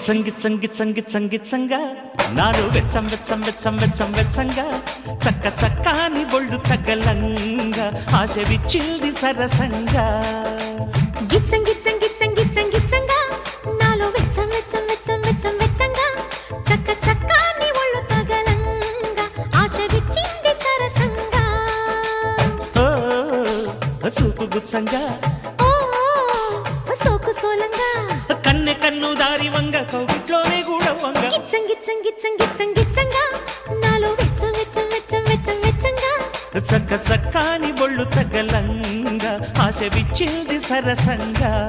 గిచ్చంగా నాలో వెచ్చంగా చక్కని బొళ్ళు తగ్గలంగా ఆశ విచ్చింది సరసంగా గిచ్చంగా నాలో వెచ్చంగా చక్కని ఒళ్ళు తగలంగా ఆశ విచ్చింది సరసంగా చూపు గుచ్చంగా సోకు సోలంగా కన్ను దారి వంగ కౌగిట్లోనే కూడా వంగ గిచ్చంగా నాలో వెచ్చంగా చక్కని బొళ్ళు తగ్గలంగా ఆశ విచ్చింది సరసంగా